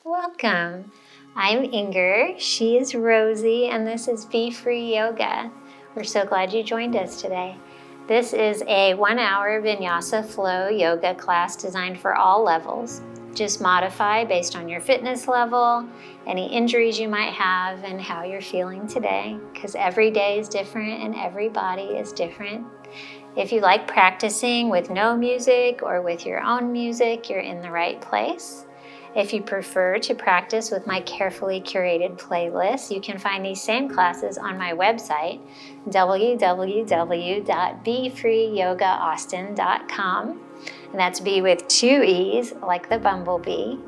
Welcome. I'm Inger, she is Rosie, and this is Be Free Yoga. We're so glad you joined us today. This is a 1-hour Vinyasa Flow Yoga class designed for all levels. Just modify based on your fitness level, any injuries you might have, and how you're feeling today, because every day is different and every body is different. If you like practicing with no music or with your own music, you're in the right place. If you prefer to practice with my carefully curated playlist, you can find these same classes on my website, www.befreeyogaAustin.com. And that's B with 2 E's, like the bumblebee.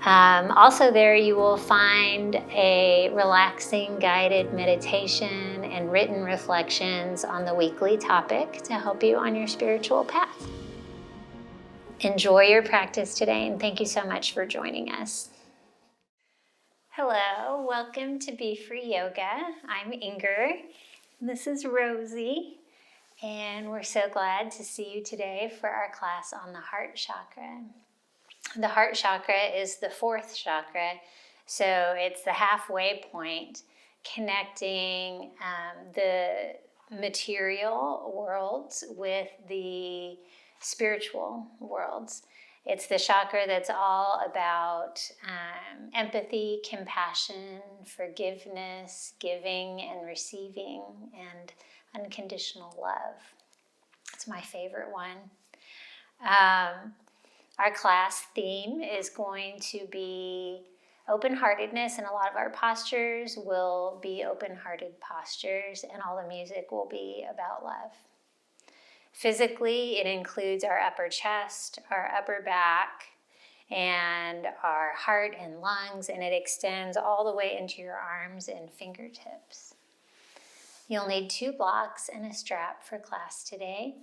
Also there you will find a relaxing guided meditation and written reflections on the weekly topic to help you on your spiritual path. Enjoy your practice today, and thank you so much for joining us. Hello, welcome to Be Free Yoga. I'm Inger. This is Rosie, and we're so glad to see you today for our class on the heart chakra. The heart chakra is the 4th chakra, so it's the halfway point connecting the material worlds with the spiritual worlds. It's the chakra that's all about empathy, compassion, forgiveness, giving and receiving, and unconditional love. It's my favorite one. Our class theme is going to be open-heartedness, and a lot of our postures will be open-hearted postures, and all the music will be about love. Physically, it includes our upper chest, our upper back, and our heart and lungs, and it extends all the way into your arms and fingertips. You'll need 2 blocks and a strap for class today.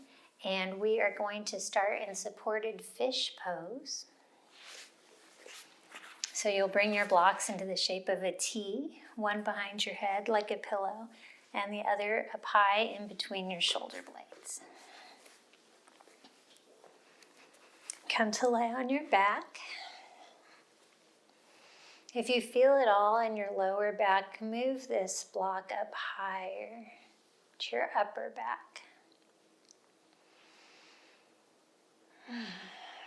And we are going to start in supported fish pose. So you'll bring your blocks into the shape of a T, one behind your head like a pillow, and the other up high in between your shoulder blades. Come to lay on your back. If you feel it all in your lower back, move this block up higher to your upper back.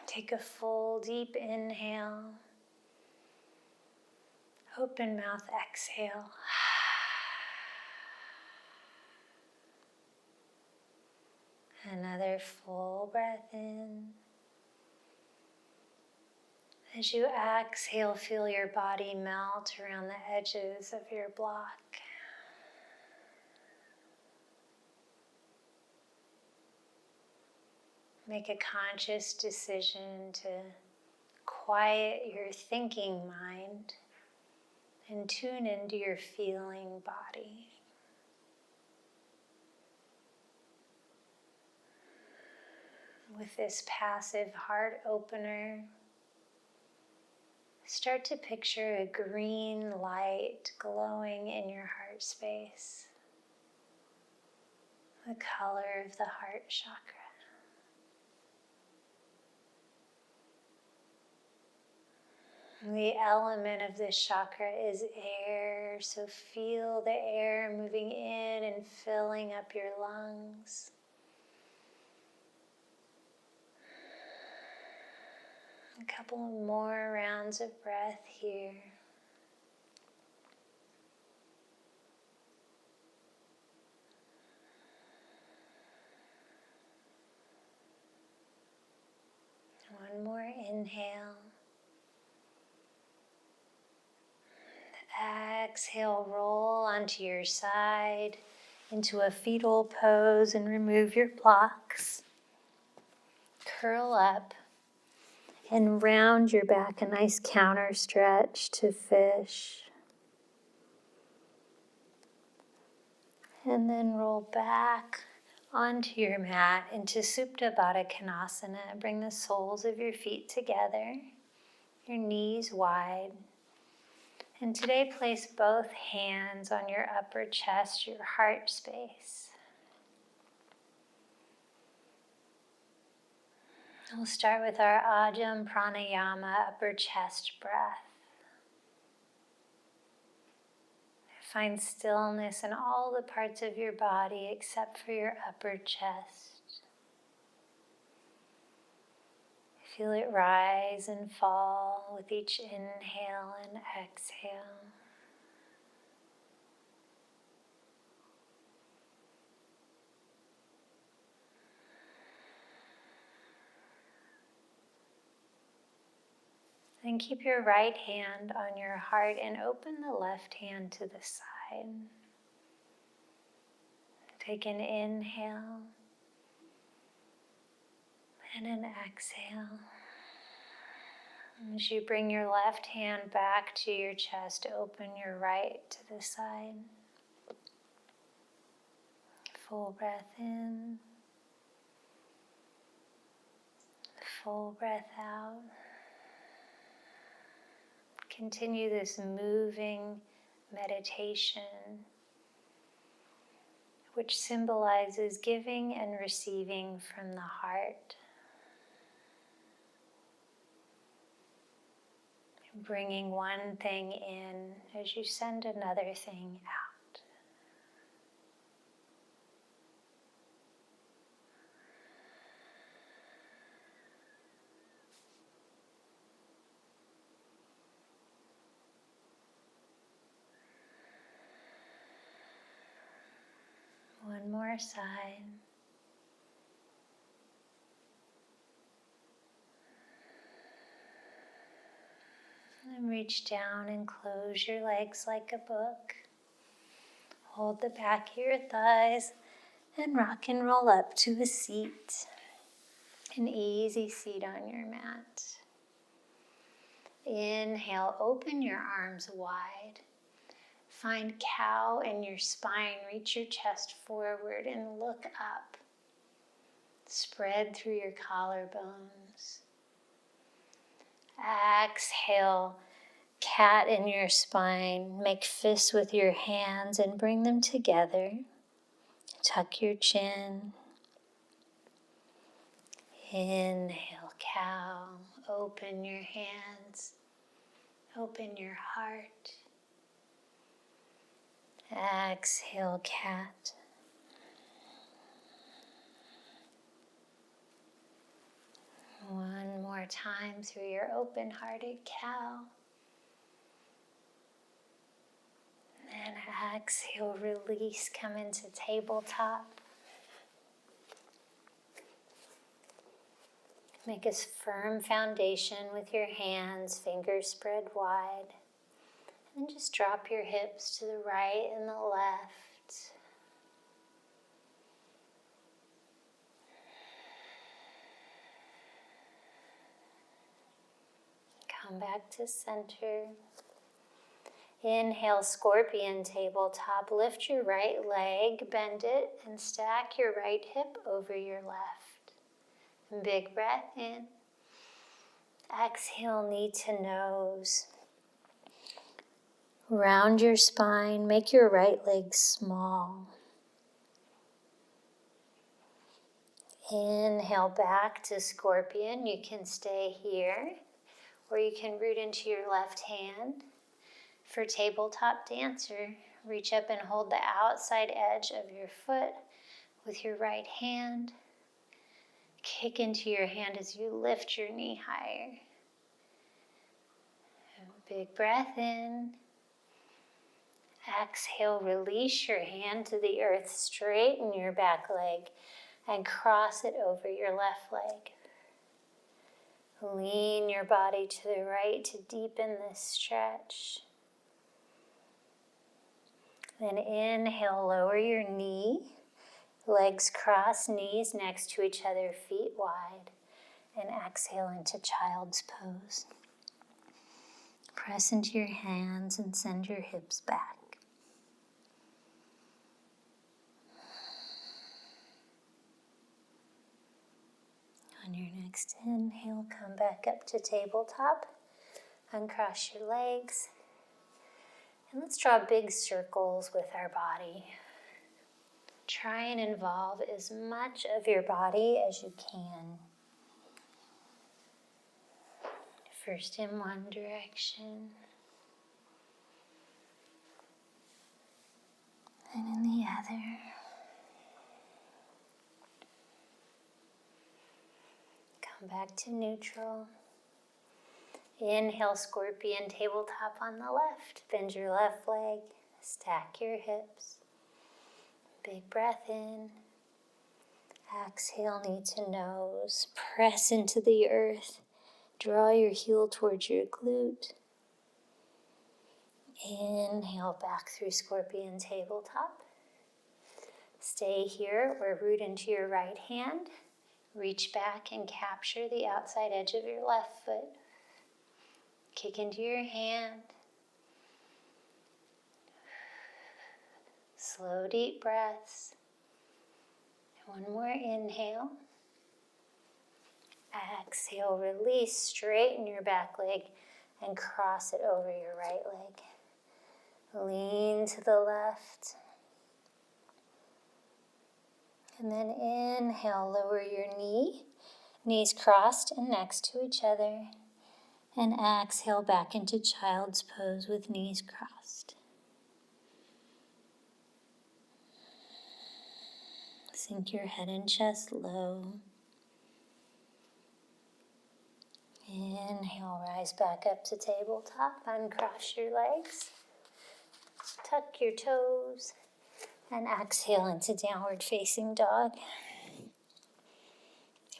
Take a full deep inhale. Open mouth exhale. Another full breath in. As you exhale, feel your body melt around the edges of your block. Make a conscious decision to quiet your thinking mind and tune into your feeling body. With this passive heart opener, start to picture a green light glowing in your heart space, the color of the heart chakra. The element of this chakra is air, so feel the air moving in and filling up your lungs. A couple more rounds of breath here. One more inhale. Exhale, roll onto your side into a fetal pose and remove your blocks. Curl up and round your back, a nice counter stretch to fish. And then roll back onto your mat into Supta Baddha Konasana. Bring the soles of your feet together, your knees wide. And today place both hands on your upper chest, your heart space. We'll start with our Ajam Pranayama upper chest breath. Find stillness in all the parts of your body except for your upper chest. Feel it rise and fall with each inhale and exhale. Then keep your right hand on your heart and open the left hand to the side. Take an inhale and an exhale. As you bring your left hand back to your chest, open your right to the side. Full breath in, full breath out. Continue this moving meditation, which symbolizes giving and receiving from the heart. Bringing one thing in as you send another thing out. One more side. And reach down and close your legs like a book. Hold the back of your thighs and rock and roll up to a seat. An easy seat on your mat. Inhale, open your arms wide. Find cow in your spine. Reach your chest forward and look up. Spread through your collarbones. Exhale, cat in your spine. Make fists with your hands and bring them together. Tuck your chin. Inhale, cow. Open your hands. Open your heart. Exhale, cat. One more time through your open-hearted cow. And exhale, release, come into tabletop. Make a firm foundation with your hands, fingers spread wide. And just drop your hips to the right and the left. Come back to center. Inhale, scorpion tabletop. Lift your right leg, bend it, and stack your right hip over your left. Big breath in. Exhale, knee to nose. Round your spine, make your right leg small. Inhale back to scorpion. You can stay here, or you can root into your left hand. For tabletop dancer, reach up and hold the outside edge of your foot with your right hand. Kick into your hand as you lift your knee higher. Big breath in. Exhale, release your hand to the earth, straighten your back leg and cross it over your left leg. Lean your body to the right to deepen this stretch. Then inhale, lower your knee, legs cross, knees next to each other, feet wide, and exhale into child's pose. Press into your hands and send your hips back. On your next inhale, come back up to tabletop, uncross your legs, and let's draw big circles with our body. Try and involve as much of your body as you can. First in one direction, And in the other. Come back to neutral. Inhale, scorpion tabletop on the left. Bend your left leg. Stack your hips. Big breath in. Exhale, knee to nose. Press into the earth. Draw your heel towards your glute. Inhale back through scorpion tabletop. Stay here or root into your right hand. Reach back and capture the outside edge of your left foot. Kick into your hand. Slow, deep breaths. One more inhale. Exhale, release, straighten your back leg and cross it over your right leg. Lean to the left. And then inhale, lower your knee. Knees crossed and next to each other. And exhale back into child's pose with knees crossed. Sink your head and chest low. Inhale, rise back up to tabletop. Uncross your legs. Tuck your toes. And exhale into downward facing dog.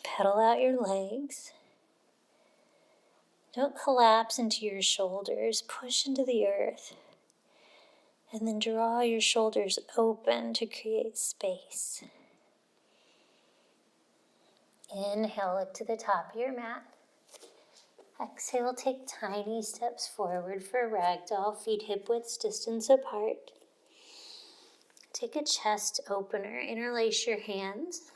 Pedal out your legs. Don't collapse into your shoulders. Push into the earth. And then draw your shoulders open to create space. Inhale, look to the top of your mat. Exhale, take tiny steps forward for ragdoll, feet hip-width distance apart. Take a chest opener, interlace your hands.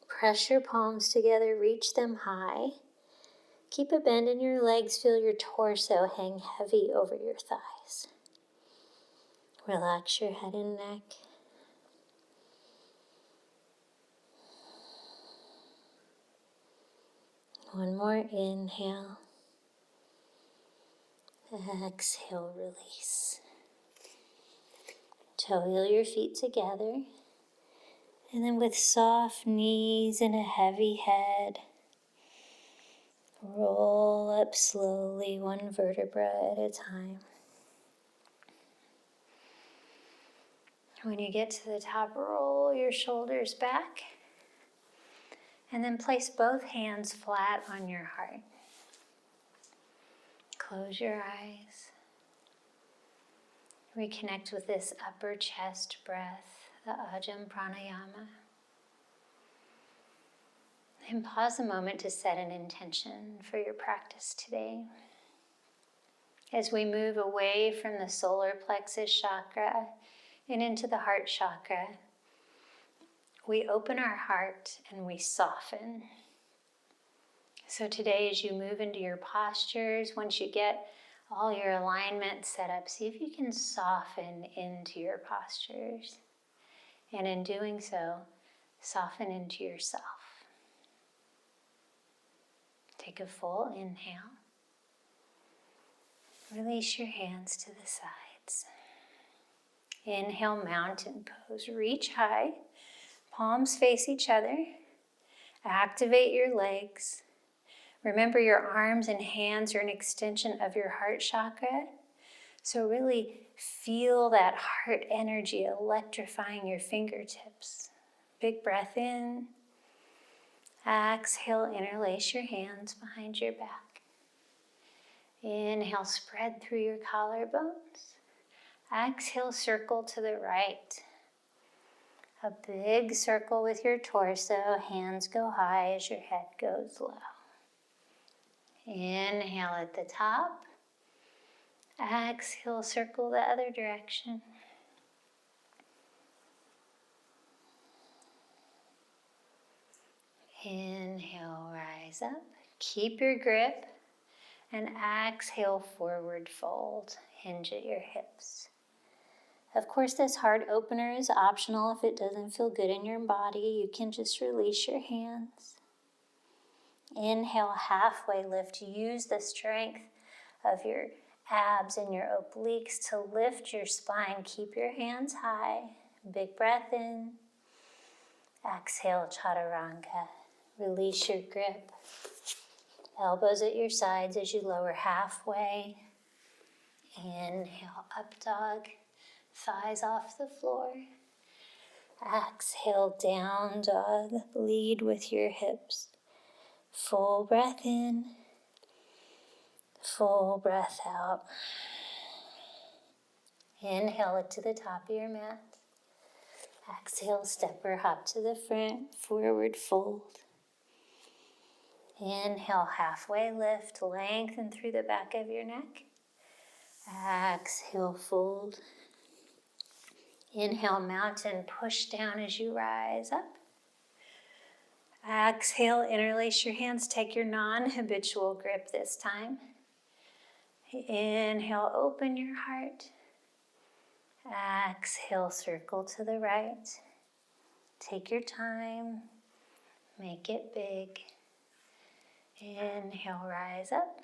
Press your palms together, reach them high. Keep a bend in your legs, feel your torso hang heavy over your thighs. Relax your head and neck. One more inhale. Exhale, release. Toe wheel your feet together. And then with soft knees and a heavy head, roll up slowly, one vertebra at a time. When you get to the top, roll your shoulders back. And then place both hands flat on your heart. Close your eyes. Reconnect with this upper chest breath, the Ajahn Pranayama. And pause a moment to set an intention for your practice today. As we move away from the solar plexus chakra and into the heart chakra, we open our heart and we soften. So today, as you move into your postures, once you get all your alignment set up, see if you can soften into your postures. And in doing so, soften into yourself. Take a full inhale. Release your hands to the sides. Inhale, mountain pose. Reach high. Palms face each other. Activate your legs. Remember, your arms and hands are an extension of your heart chakra. So really feel that heart energy electrifying your fingertips. Big breath in. Exhale, interlace your hands behind your back. Inhale, spread through your collarbones. Exhale, circle to the right. A big circle with your torso. Hands go high as your head goes low. Inhale at the top. Exhale, circle the other direction. Inhale, rise up. Keep your grip. And exhale, forward fold. Hinge at your hips. Of course, this heart opener is optional. If it doesn't feel good in your body, you can just release your hands. Inhale, halfway lift. Use the strength of your abs and your obliques to lift your spine. Keep your hands high. Big breath in. Exhale, chaturanga. Release your grip. Elbows at your sides as you lower halfway. Inhale, up dog. Thighs off the floor. Exhale, down dog. Lead with your hips. Full breath in. Full breath out. Inhale, look to the top of your mat. Exhale, step or hop to the front. Forward fold. Inhale, halfway lift. Lengthen through the back of your neck. Exhale, fold. Inhale, mountain. Push down as you rise up. Exhale, interlace your hands. Take your non-habitual grip this time. Inhale, open your heart. Exhale, circle to the right. Take your time. Make it big. Inhale, rise up.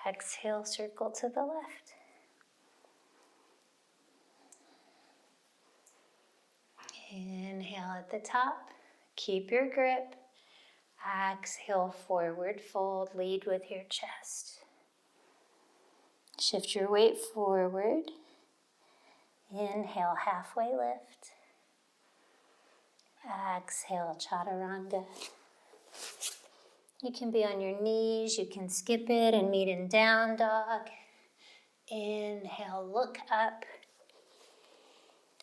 Exhale, circle to the left. Inhale at the top. Keep your grip. Exhale, forward fold. Lead with your chest. Shift your weight forward. Inhale, halfway lift. Exhale, chaturanga. You can be on your knees, you can skip it and meet in down dog. Inhale, look up.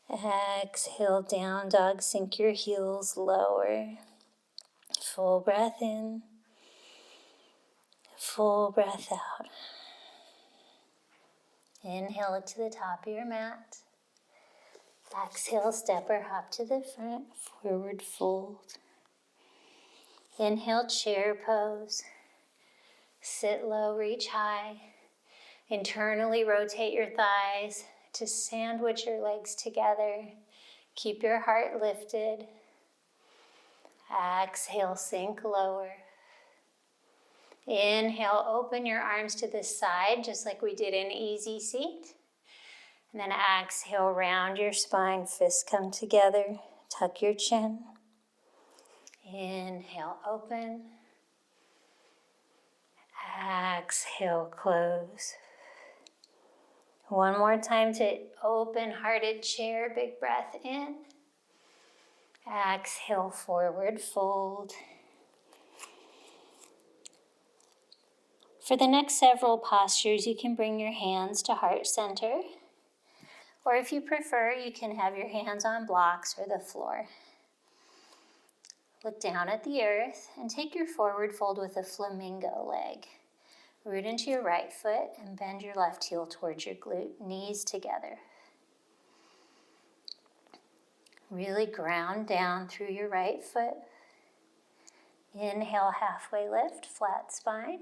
Exhale, down dog, sink your heels lower. Full breath in. Full breath out. Inhale, look to the top of your mat. Exhale, step or hop to the front, forward fold. Inhale, chair pose. Sit low, reach high. Internally rotate your thighs to sandwich your legs together. Keep your heart lifted. Exhale, sink lower. Inhale, open your arms to the side, just like we did in easy seat. And then exhale, round your spine, fists come together, tuck your chin. Inhale, open. Exhale, close. One more time to open-hearted chair, big breath in. Exhale, forward fold. For the next several postures, you can bring your hands to heart center. Or if you prefer, you can have your hands on blocks or the floor. Look down at the earth and take your forward fold with a flamingo leg. Root into your right foot and bend your left heel towards your glute, knees together. Really ground down through your right foot. Inhale, halfway lift, flat spine.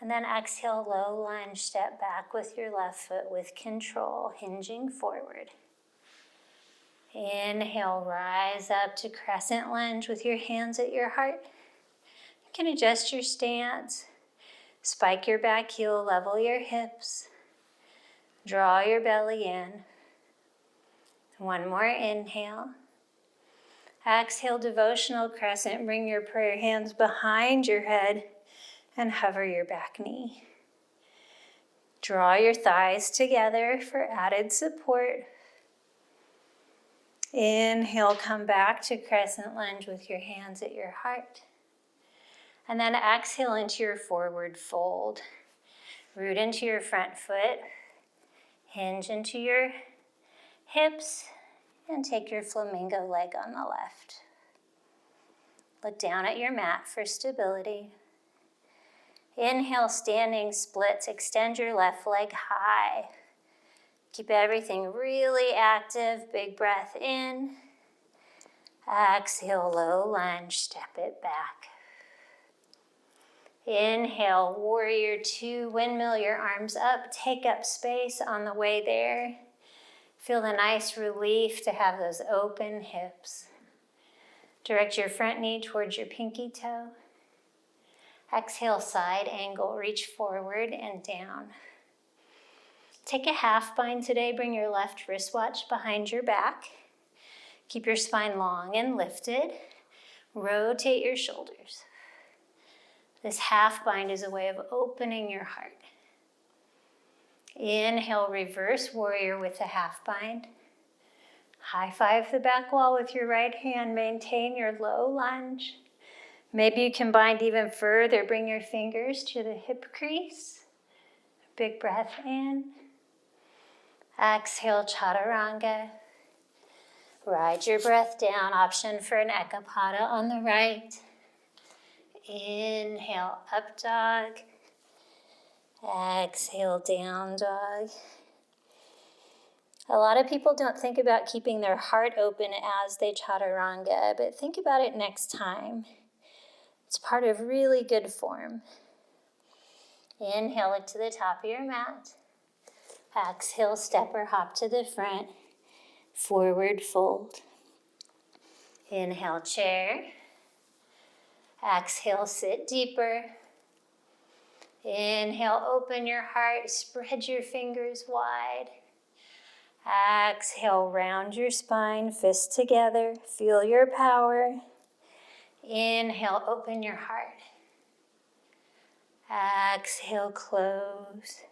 And then exhale, low lunge, step back with your left foot with control, hinging forward. Inhale, rise up to crescent lunge with your hands at your heart. You can adjust your stance. Spike your back heel, level your hips. Draw your belly in. One more inhale. Exhale, devotional crescent. Bring your prayer hands behind your head and hover your back knee. Draw your thighs together for added support. Inhale, come back to crescent lunge with your hands at your heart. And then exhale into your forward fold. Root into your front foot. Hinge into your hips. And take your flamingo leg on the left. Look down at your mat for stability. Inhale, standing splits. Extend your left leg high. Keep everything really active. Big breath in. Exhale, low lunge. Step it back. Inhale, warrior two. Windmill your arms up. Take up space on the way there. Feel the nice relief to have those open hips. Direct your front knee towards your pinky toe. Exhale, side angle, reach forward and down. Take a half bind today. Bring your left wristwatch behind your back. Keep your spine long and lifted. Rotate your shoulders. This half bind is a way of opening your heart. Inhale, reverse warrior with the half bind. High five the back wall with your right hand. Maintain your low lunge. Maybe you can bind even further. Bring your fingers to the hip crease. Big breath in. Exhale, chaturanga. Ride your breath down. Option for an ekapada on the right. Inhale, up dog. Exhale, down dog. A lot of people don't think about keeping their heart open as they chaturanga, but think about it next time. It's part of really good form. Inhale, look to the top of your mat. Exhale, step or hop to the front. Forward fold. Inhale, chair. Exhale, sit deeper. Inhale, open your heart. Spread your fingers wide. Exhale, round your spine, fists together. Feel your power. Inhale, open your heart. Exhale, close.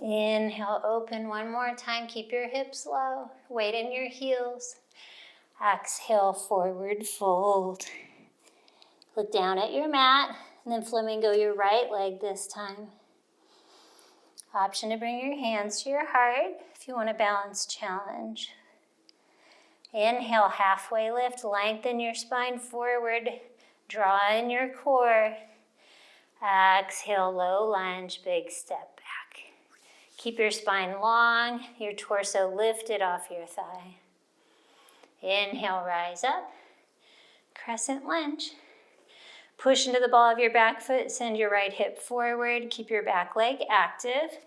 Inhale, open one more time. Keep your hips low. Weight in your heels. Exhale, forward fold. Look down at your mat, and then flamingo your right leg this time. Option to bring your hands to your heart if you want a balance challenge. Inhale, halfway lift. Lengthen your spine forward. Draw in your core. Exhale, low lunge, big step back. Keep your spine long, your torso lifted off your thigh. Inhale, rise up. Crescent lunge. Push into the ball of your back foot. Send your right hip forward. Keep your back leg active.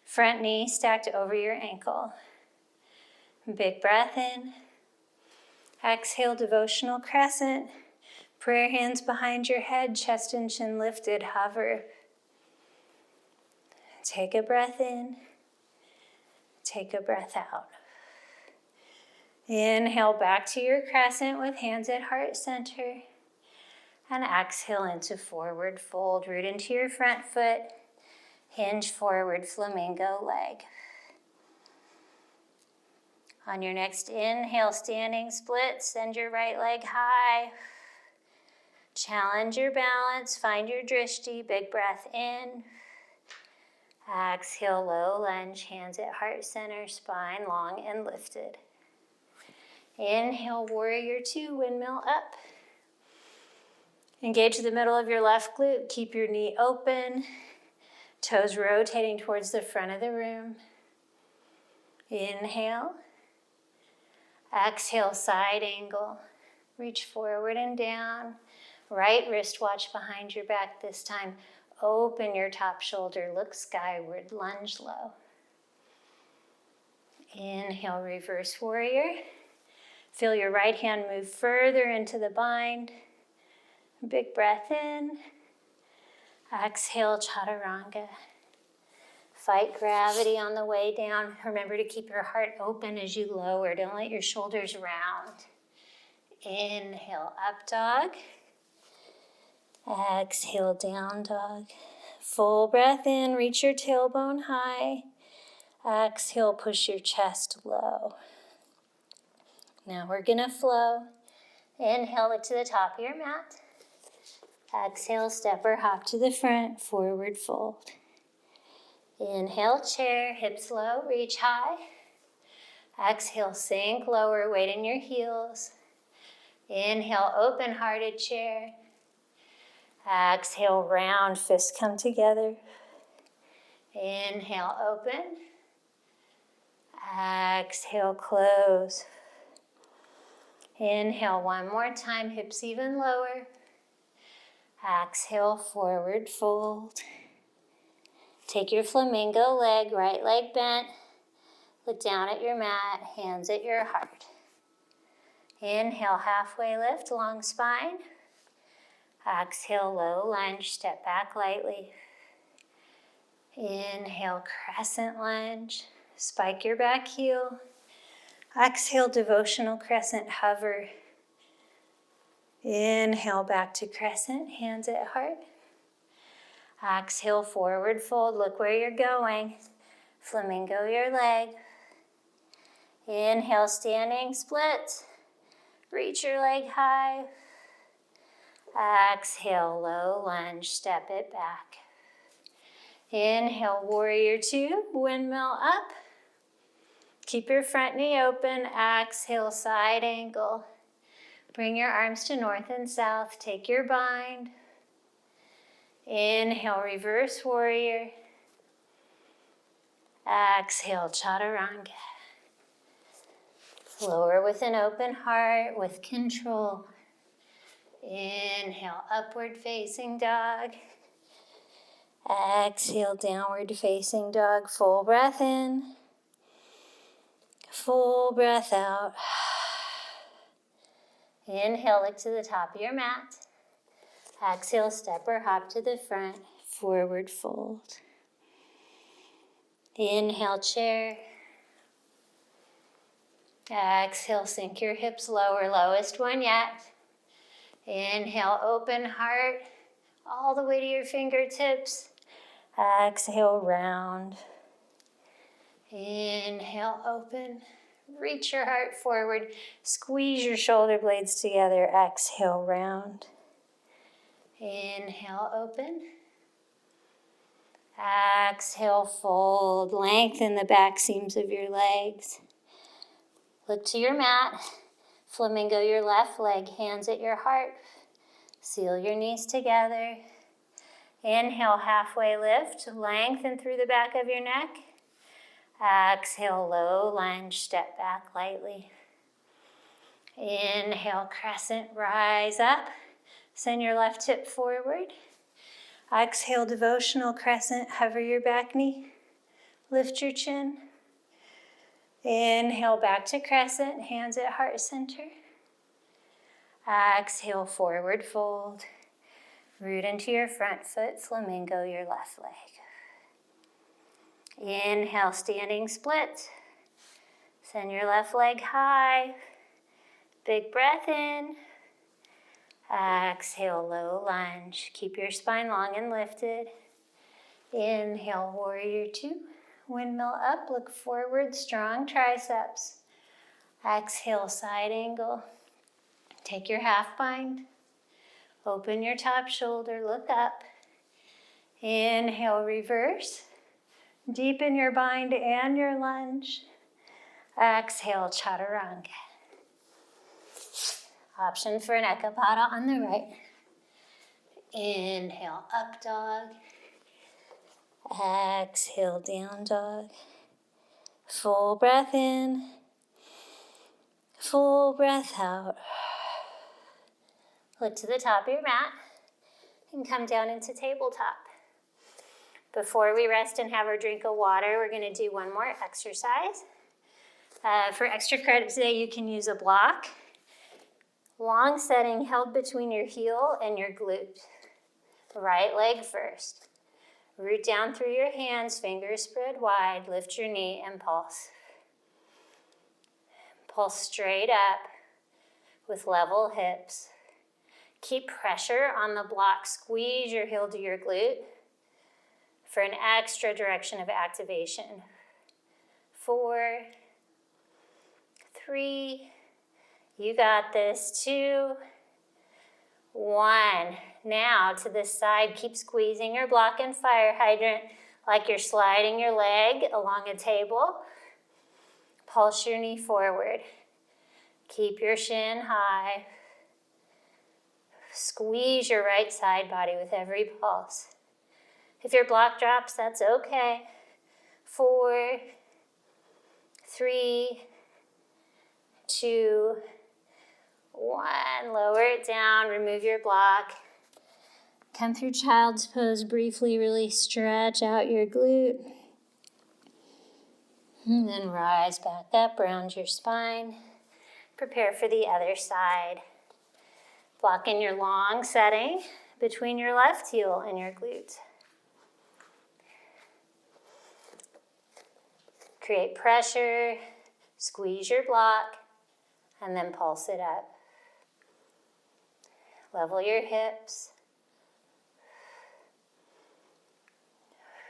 Front knee stacked over your ankle. Big breath in. Exhale, devotional crescent. Prayer hands behind your head, chest and chin lifted, hover. Take a breath in. Take a breath out. Inhale back to your crescent with hands at heart center. And exhale into forward fold. Root into your front foot. Hinge forward, flamingo leg. On your next inhale, standing split. Send your right leg high. Challenge your balance. Find your drishti. Big breath in. Exhale, low lunge. Hands at heart center. Spine long and lifted. Inhale, warrior two. Windmill up. Engage the middle of your left glute. Keep your knee open. Toes rotating towards the front of the room. Inhale. Exhale, side angle. Reach forward and down. Right wristwatch behind your back this time. Open your top shoulder. Look skyward. Lunge low. Inhale, reverse warrior. Feel your right hand move further into the bind. Big breath in. Exhale, chaturanga. Fight gravity on the way down. Remember to keep your heart open as you lower. Don't let your shoulders round. Inhale, up dog. Exhale, down dog. Full breath in. Reach your tailbone high. Exhale, push your chest low. Now we're going to flow. Inhale, look to the top of your mat. Exhale, step or hop to the front, forward fold. Inhale, chair, hips low, reach high. Exhale, sink lower, weight in your heels. Inhale, open-hearted chair. Exhale, round, fists come together. Inhale, open. Exhale, close. Inhale, one more time, hips even lower. Exhale, forward fold. Take your flamingo leg, right leg bent. Look down at your mat, hands at your heart. Inhale, halfway lift, long spine. Exhale, low lunge, step back lightly. Inhale, crescent lunge, spike your back heel. Exhale, devotional crescent, hover. Inhale, back to crescent, hands at heart. Exhale, forward fold, look where you're going. Flamingo your leg. Inhale, standing split. Reach your leg high. Exhale, low lunge, step it back. Inhale, warrior two, windmill up. Keep your front knee open. Exhale, side angle. Bring your arms to north and south. Take your bind. Inhale, reverse warrior. Exhale, chaturanga. Lower with an open heart, with control. Inhale, upward facing dog. Exhale, downward facing dog. Full breath in. Full breath out. Inhale, look to the top of your mat. Exhale, step or hop to the front. Forward fold. Inhale, chair. Exhale, sink your hips lower, lowest one yet. Inhale, open heart, all the way to your fingertips. Exhale, round. Inhale, open. Reach your heart forward. Squeeze your shoulder blades together. Exhale, round. Inhale, open. Exhale, fold. Lengthen the back seams of your legs. Look to your mat. Flamingo your left leg, hands at your heart. Seal your knees together. Inhale, halfway lift. Lengthen through the back of your neck. Exhale, low lunge, step back lightly. Inhale, crescent, rise up. Send your left hip forward. Exhale, devotional crescent, hover your back knee. Lift your chin. Inhale, back to crescent, hands at heart center. Exhale, forward fold. Root into your front foot, flamingo your left leg. Inhale, standing split. Send your left leg high. Big breath in. Exhale, low lunge. Keep your spine long and lifted. Inhale, warrior two. Windmill up, look forward, strong triceps. Exhale, side angle. Take your half bind. Open your top shoulder, look up. Inhale, reverse. Deepen your bind and your lunge. Exhale, chaturanga. Option for an ekapada on the right. Inhale, up dog. Exhale, down dog. Full breath in. Full breath out. Look to the top of your mat and come down into tabletop. Before we rest and have our drink of water, we're going to do one more exercise. For extra credit today, you can use a block. Long setting held between your heel and your glute. Right leg first. Root down through your hands, fingers spread wide, lift your knee and pulse. Pulse straight up with level hips. Keep pressure on the block, squeeze your heel to your glute for an extra direction of activation. 4, 3, you got this, 2, 1. Now to this side, keep squeezing your block and fire hydrant like you're sliding your leg along a table. Pulse your knee forward. Keep your shin high. Squeeze your right side body with every pulse. If your block drops, that's okay. 4, 3, 2, 1. Lower it down, remove your block. Come through child's pose briefly, really stretch out your glute. And then rise back up, round your spine. Prepare for the other side. Block in your long setting between your left heel and your glutes. Create pressure, squeeze your block, and then pulse it up. Level your hips.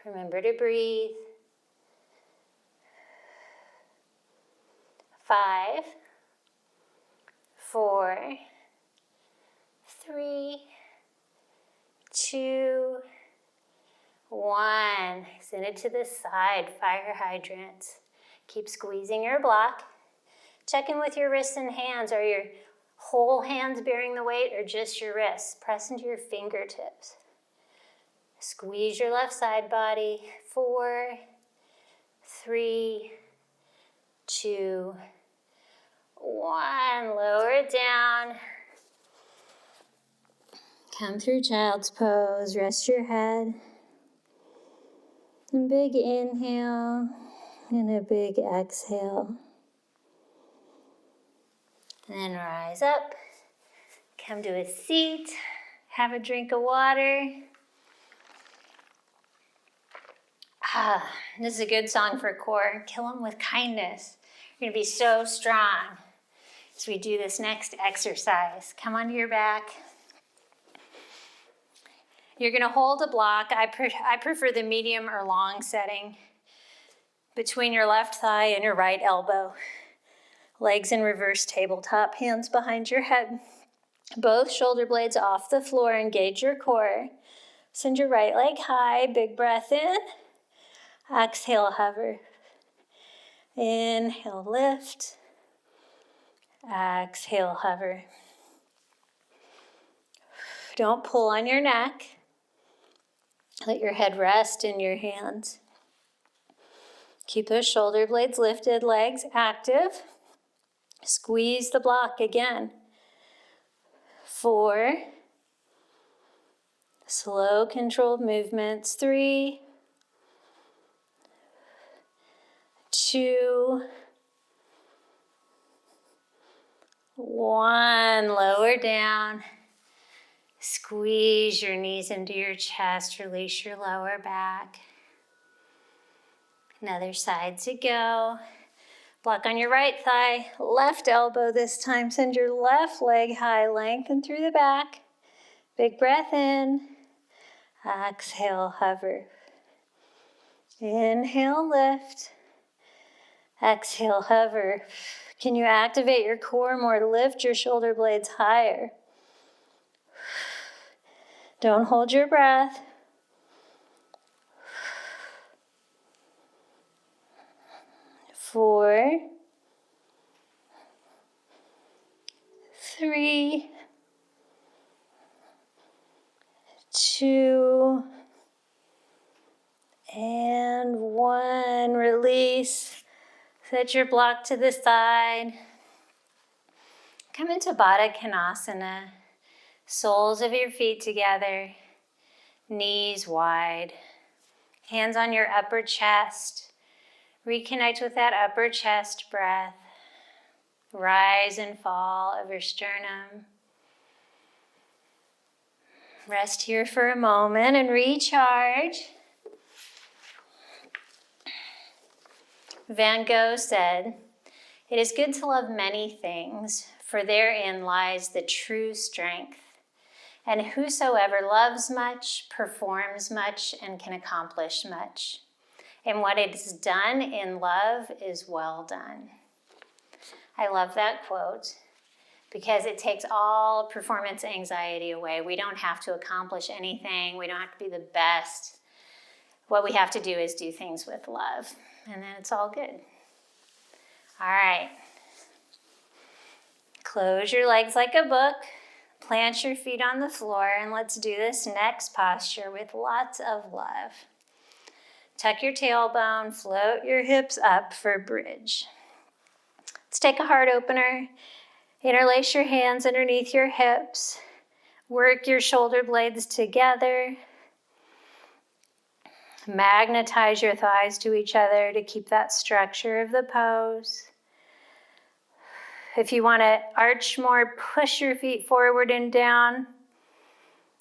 Remember to breathe. 5, 4, 3, 2, 1. Extend it to the side, fire hydrants. Keep squeezing your block. Check in with your wrists and hands. Are your whole hands bearing the weight or just your wrists? Press into your fingertips. Squeeze your left side body. 4, 3, 2, 1. Lower it down. Come through child's pose. Rest your head. A big inhale and a big exhale. And then rise up. Come to a seat. Have a drink of water. This is a good song for core. Kill them with kindness. You're going to be so strong as we do this next exercise. Come onto your back. You're going to hold a block. I prefer the medium or long setting between your left thigh and your right elbow. Legs in reverse tabletop, hands behind your head. Both shoulder blades off the floor. Engage your core. Send your right leg high. Big breath in. Exhale, hover. Inhale, lift. Exhale, hover. Don't pull on your neck. Let your head rest in your hands. Keep those shoulder blades lifted, legs active. Squeeze the block again. 4. Slow, controlled movements. 3, 2, 1. Lower down. Squeeze your knees into your chest. Release your lower back. Another side to go. Block on your right thigh. Left elbow this time. Send your left leg high. Lengthen through the back. Big breath in. Exhale, hover. Inhale, lift. Exhale, hover. Can you activate your core more? Lift your shoulder blades higher. Don't hold your breath. 4, 3, 2, and 1. Release. Set your block to the side. Come into Baddha Konasana. Soles of your feet together. Knees wide. Hands on your upper chest. Reconnect with that upper chest breath. Rise and fall of your sternum. Rest here for a moment and recharge. Van Gogh said, "It is good to love many things, for therein lies the true strength. And whosoever loves much, performs much, and can accomplish much. And what is done in love is well done." I love that quote because it takes all performance anxiety away. We don't have to accomplish anything. We don't have to be the best. What we have to do is do things with love, and then it's all good. All right. Close your legs like a book. Plant your feet on the floor, and let's do this next posture with lots of love. Tuck your tailbone, float your hips up for bridge. Let's take a heart opener. Interlace your hands underneath your hips. Work your shoulder blades together. Magnetize your thighs to each other to keep that structure of the pose. If you want to arch more, push your feet forward and down.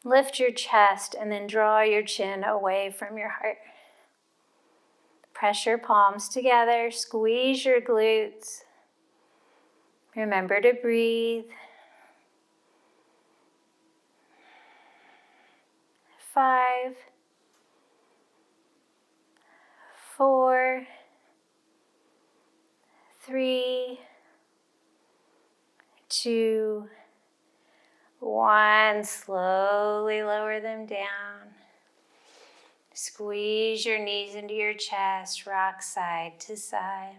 Lift your chest and then draw your chin away from your heart. Press your palms together, squeeze your glutes. Remember to breathe. 5, 4, 3, 2, 1. Slowly lower them down. Squeeze your knees into your chest, rock side to side.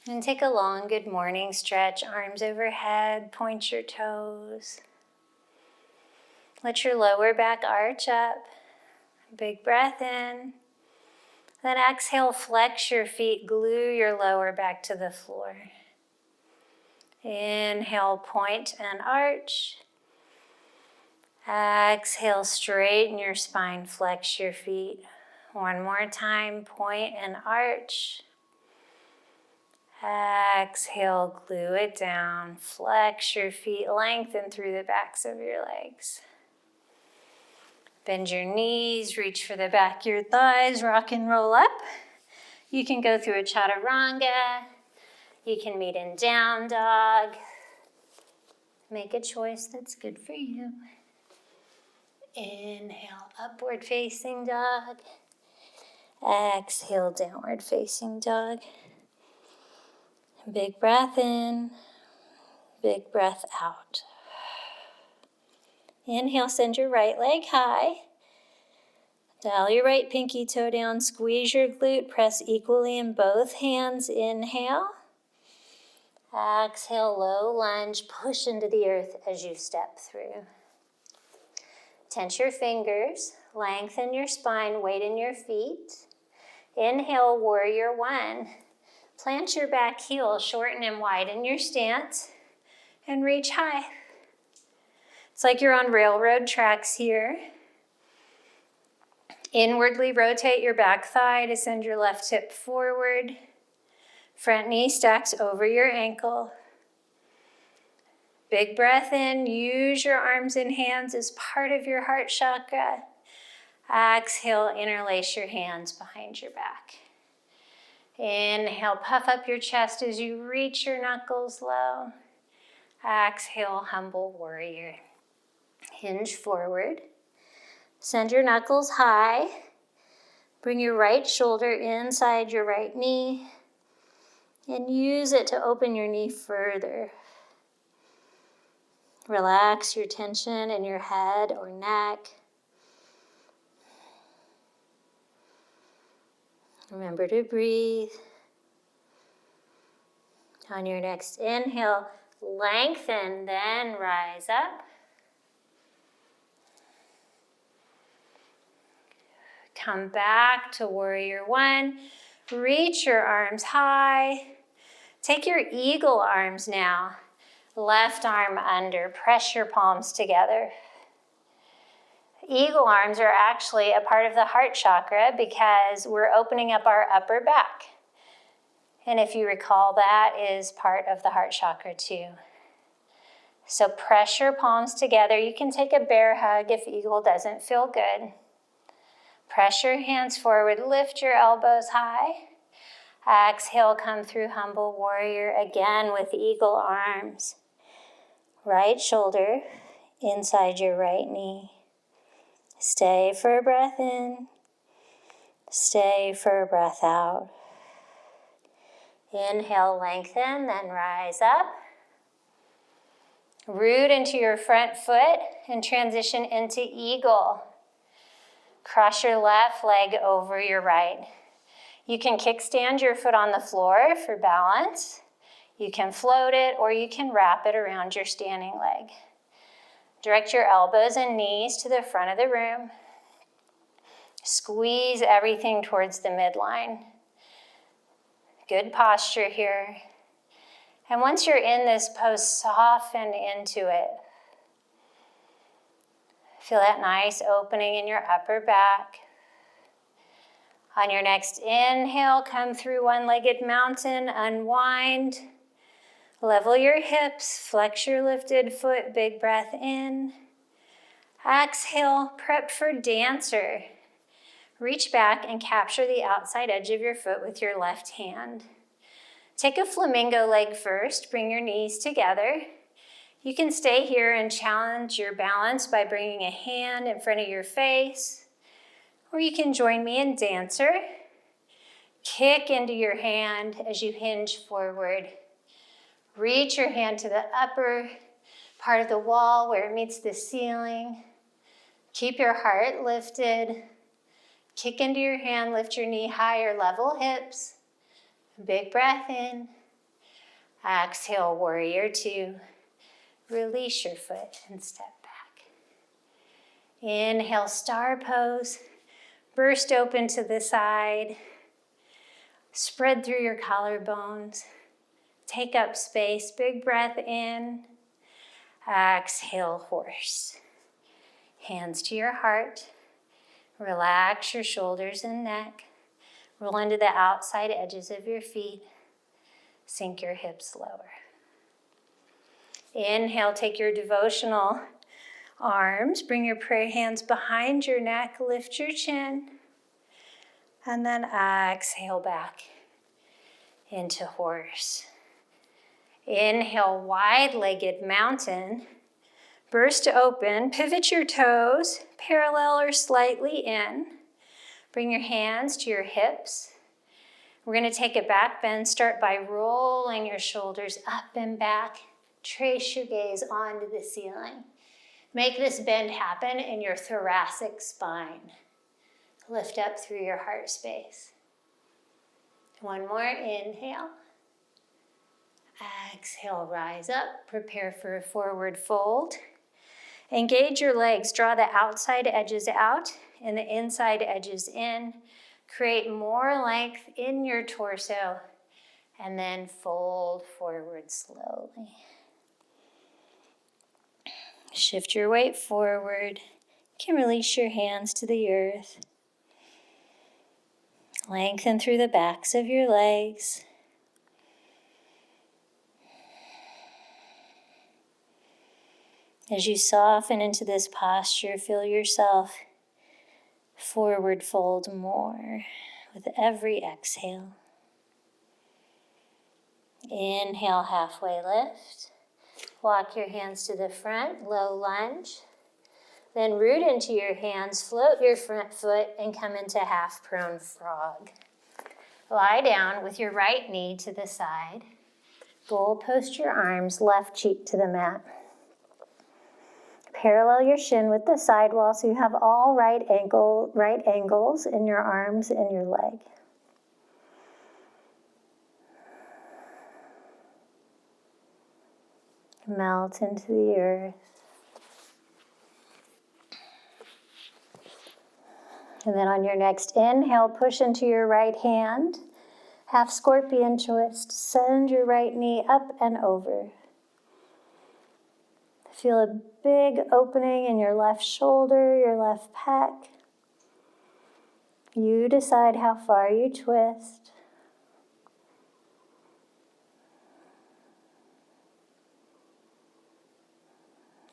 And take a long good morning stretch, arms overhead, point your toes. Let your lower back arch up. Big breath in. Then exhale, flex your feet, glue your lower back to the floor. Inhale, point and arch. Exhale, straighten your spine, flex your feet. One more time, point and arch. Exhale, glue it down, flex your feet, lengthen through the backs of your legs. Bend your knees, reach for the back of your thighs, rock and roll up. You can go through a chaturanga. You can meet in down dog. Make a choice that's good for you. Inhale, upward facing dog. Exhale, downward facing dog. Big breath in, big breath out. Inhale, send your right leg high. Dial your right pinky toe down, squeeze your glute, press equally in both hands. Inhale. Exhale, low lunge, push into the earth as you step through. Tense your fingers, lengthen your spine, weight in your feet. Inhale, warrior one. Plant your back heel, shorten and widen your stance, and reach high. It's like you're on railroad tracks here. Inwardly rotate your back thigh to send your left hip forward. Front knee stacks over your ankle. Big breath in, use your arms and hands as part of your heart chakra. Exhale, interlace your hands behind your back. Inhale, puff up your chest as you reach your knuckles low. Exhale, humble warrior. Hinge forward. Send your knuckles high. Bring your right shoulder inside your right knee and use it to open your knee further. Relax your tension in your head or neck. Remember to breathe. On your next inhale, lengthen, then rise up. Come back to warrior one. Reach your arms high. Take your eagle arms now. Left arm under. Press your palms together. Eagle arms are actually a part of the heart chakra because we're opening up our upper back. And if you recall, that is part of the heart chakra too. So press your palms together. You can take a bear hug if eagle doesn't feel good. Press your hands forward, lift your elbows high. Exhale, come through humble warrior again with eagle arms. Right shoulder inside your right knee. Stay for a breath in. Stay for a breath out. Inhale, lengthen, then rise up. Root into your front foot and transition into eagle. Cross your left leg over your right. You can kickstand your foot on the floor for balance. You can float it or you can wrap it around your standing leg. Direct your elbows and knees to the front of the room. Squeeze everything towards the midline. Good posture here. And once you're in this pose, soften into it. Feel that nice opening in your upper back. On your next inhale, come through one-legged mountain, unwind. Level your hips, flex your lifted foot, big breath in. Exhale, prep for dancer. Reach back and capture the outside edge of your foot with your left hand. Take a flamingo leg first, bring your knees together. You can stay here and challenge your balance by bringing a hand in front of your face, or you can join me in dancer. Kick into your hand as you hinge forward. Reach your hand to the upper part of the wall where it meets the ceiling. Keep your heart lifted. Kick into your hand, lift your knee higher, level hips. Big breath in. Exhale, warrior two. Release your foot and step back. Inhale, star pose. Burst open to the side. Spread through your collarbones. Take up space, big breath in. Exhale, horse. Hands to your heart. Relax your shoulders and neck. Roll into the outside edges of your feet. Sink your hips lower. Inhale, take your devotional arms. Bring your prayer hands behind your neck. Lift your chin. And then exhale back into horse. Inhale, wide-legged mountain. Burst open. Pivot your toes, parallel or slightly in. Bring your hands to your hips. We're going to take a back bend. Start by rolling your shoulders up and back. Trace your gaze onto the ceiling. Make this bend happen in your thoracic spine. Lift up through your heart space. One more inhale. Exhale, rise up. Prepare for a forward fold. Engage your legs. Draw the outside edges out and the inside edges in. Create more length in your torso and then fold forward slowly. Shift your weight forward. You can release your hands to the earth. Lengthen through the backs of your legs. As you soften into this posture, feel yourself forward fold more with every exhale. Inhale, halfway lift. Walk your hands to the front, low lunge. Then root into your hands, float your front foot, and come into half prone frog. Lie down with your right knee to the side. Goal post your arms, left cheek to the mat. Parallel your shin with the side wall so you have all right angles in your arms and your leg. Melt into the earth. And then on your next inhale, push into your right hand. Half scorpion twist. Send your right knee up and over. Feel a big opening in your left shoulder, your left pec. You decide how far you twist.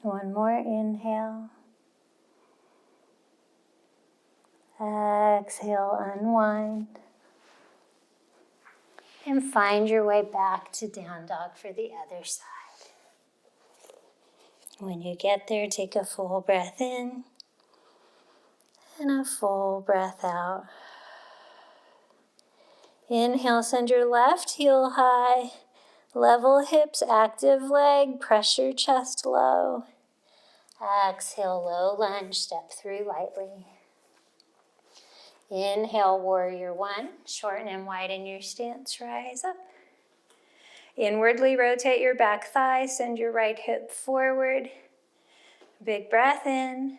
One more inhale. Exhale, unwind. And find your way back to down dog for the other side. When you get there, take a full breath in and a full breath out. Inhale, send your left heel high. Level hips, active leg, press your chest low. Exhale, low lunge, step through lightly. Inhale, warrior one. Shorten and widen your stance, rise up. Inwardly rotate your back thigh, send your right hip forward. Big breath in.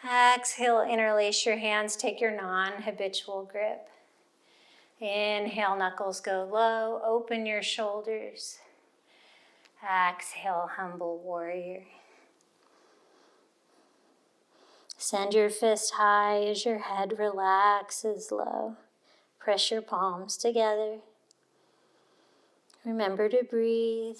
Exhale, interlace your hands, take your non-habitual grip. Inhale, knuckles go low, open your shoulders. Exhale, humble warrior. Send your fist high as your head relaxes low. Press your palms together. Remember to breathe.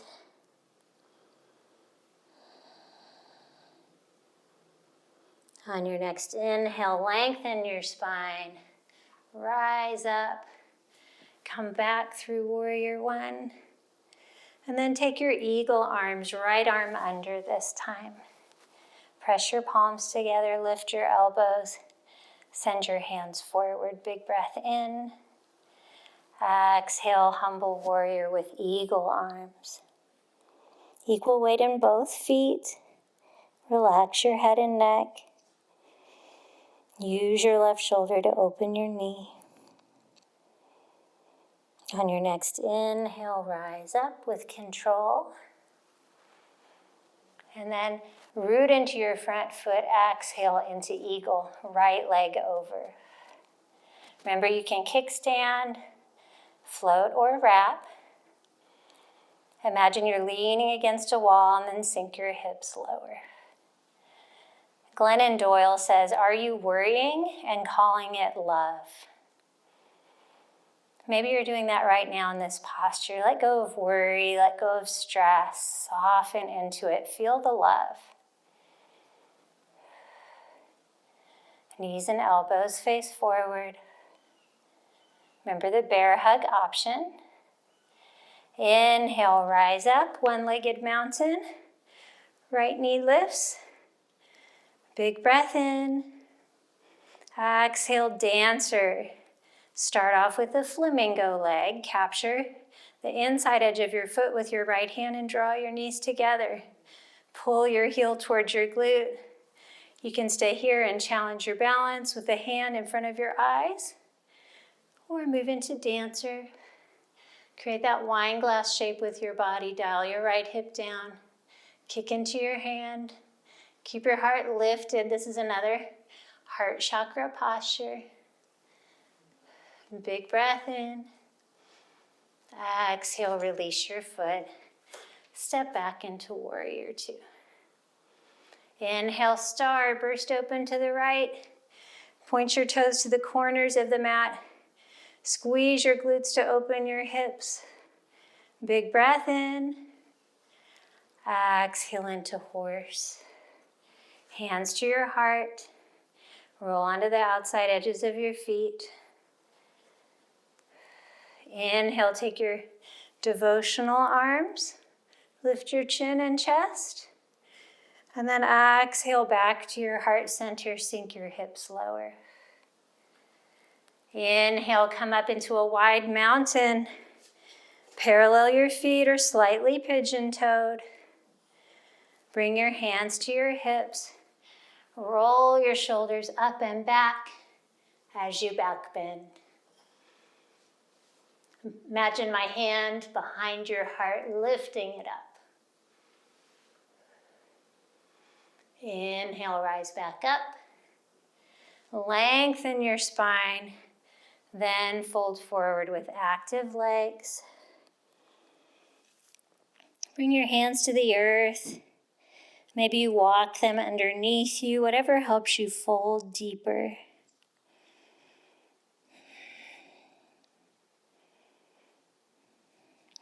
On your next inhale, lengthen your spine. Rise up. Come back through Warrior One. And then take your eagle arms, right arm under this time. Press your palms together, lift your elbows. Send your hands forward, big breath in. Exhale, humble warrior with eagle arms. Equal weight in both feet. Relax your head and neck. Use your left shoulder to open your knee. On your next inhale, rise up with control. And then root into your front foot, exhale into eagle, right leg over. Remember, you can kickstand, float, or wrap. Imagine you're leaning against a wall and then sink your hips lower. Glennon Doyle says, are you worrying and calling it love? Maybe you're doing that right now in this posture. Let go of worry, let go of stress, soften into it. Feel the love. Knees and elbows face forward. Remember the bear hug option. Inhale, rise up, one-legged mountain. Right knee lifts. Big breath in. Exhale, dancer. Start off with the flamingo leg. Capture the inside edge of your foot with your right hand and draw your knees together. Pull your heel towards your glute. You can stay here and challenge your balance with the hand in front of your eyes, or move into dancer. Create that wine glass shape with your body. Dial your right hip down. Kick into your hand. Keep your heart lifted. This is another heart chakra posture. Big breath in. Exhale, release your foot. Step back into Warrior Two. Inhale, star, burst open to the right. Point your toes to the corners of the mat. Squeeze your glutes to open your hips. Big breath in. Exhale into horse. Hands to your heart. Roll onto the outside edges of your feet. Inhale, take your devotional arms. Lift your chin and chest. And then exhale back to your heart center. Sink your hips lower. Inhale, come up into a wide mountain. Parallel your feet or slightly pigeon-toed. Bring your hands to your hips. Roll your shoulders up and back as you back bend. Imagine my hand behind your heart, lifting it up. Inhale, rise back up. Lengthen your spine, then fold forward with active legs. Bring your hands to the earth. Maybe you walk them underneath you, whatever helps you fold deeper.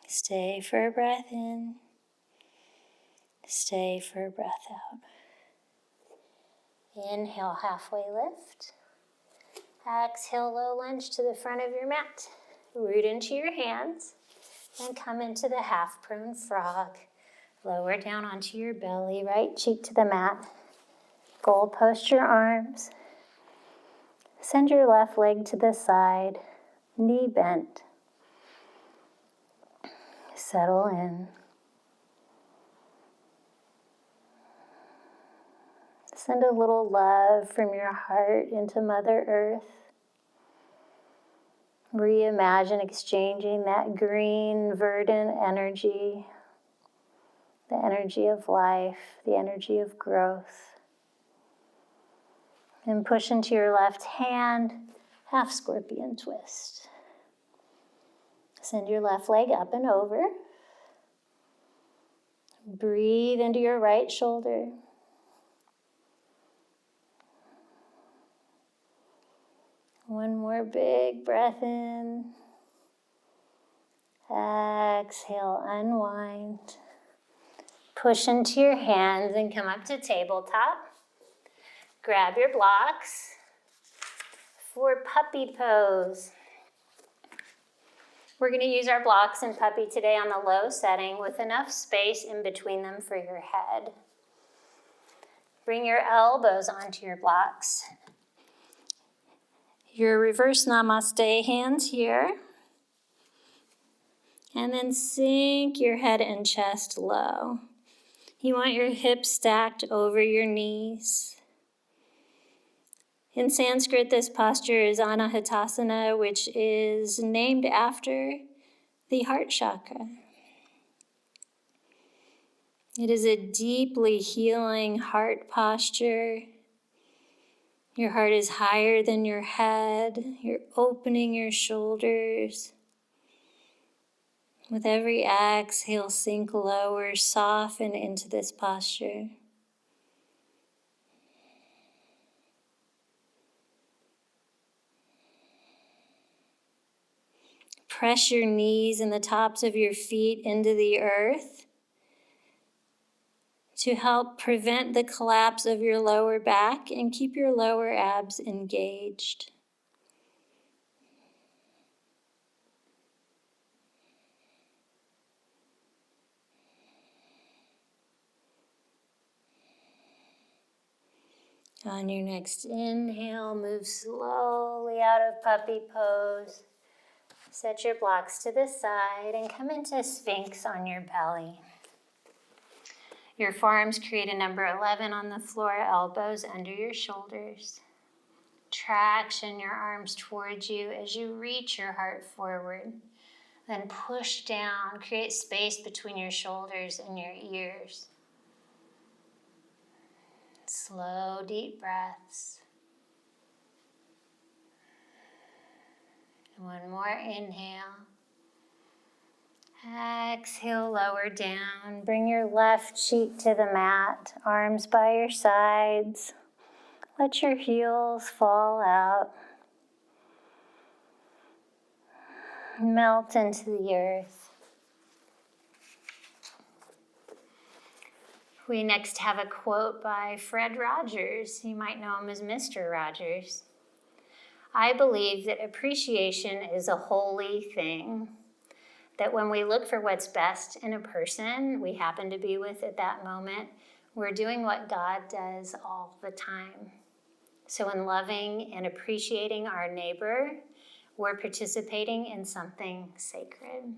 Stay for a breath in. Stay for a breath out. Inhale, halfway lift. Exhale, low lunge to the front of your mat. Root into your hands and come into the half prone frog. Lower down onto your belly, right cheek to the mat. Goal post your arms. Send your left leg to the side, knee bent. Settle in. Send a little love from your heart into Mother Earth. Reimagine exchanging that green, verdant energy, the energy of life, the energy of growth. And push into your left hand, half scorpion twist. Send your left leg up and over. Breathe into your right shoulder. One more big breath in. Exhale, unwind. Push into your hands and come up to tabletop. Grab your blocks for puppy pose. We're going to use our blocks in puppy today on the low setting with enough space in between them for your head. Bring your elbows onto your blocks. Your reverse Namaste hands here. And then sink your head and chest low. You want your hips stacked over your knees. In Sanskrit, this posture is Anahatasana, which is named after the heart chakra. It is a deeply healing heart posture. Your heart is higher than your head. You're opening your shoulders. With every exhale, sink lower, soften into this posture. Press your knees and the tops of your feet into the earth to help prevent the collapse of your lower back and keep your lower abs engaged. On your next inhale, move slowly out of puppy pose. Set your blocks to the side and come into Sphinx on your belly. Your forearms create a number 11 on the floor, elbows under your shoulders. Traction your arms towards you as you reach your heart forward. Then push down, create space between your shoulders and your ears. Slow, deep breaths. One more inhale. Exhale, lower down. Bring your left cheek to the mat, arms by your sides. Let your heels fall out. Melt into the earth. We next have a quote by Fred Rogers. You might know him as Mr. Rogers. I believe that appreciation is a holy thing. That when we look for what's best in a person we happen to be with at that moment, we're doing what God does all the time. So in loving and appreciating our neighbor, we're participating in something sacred.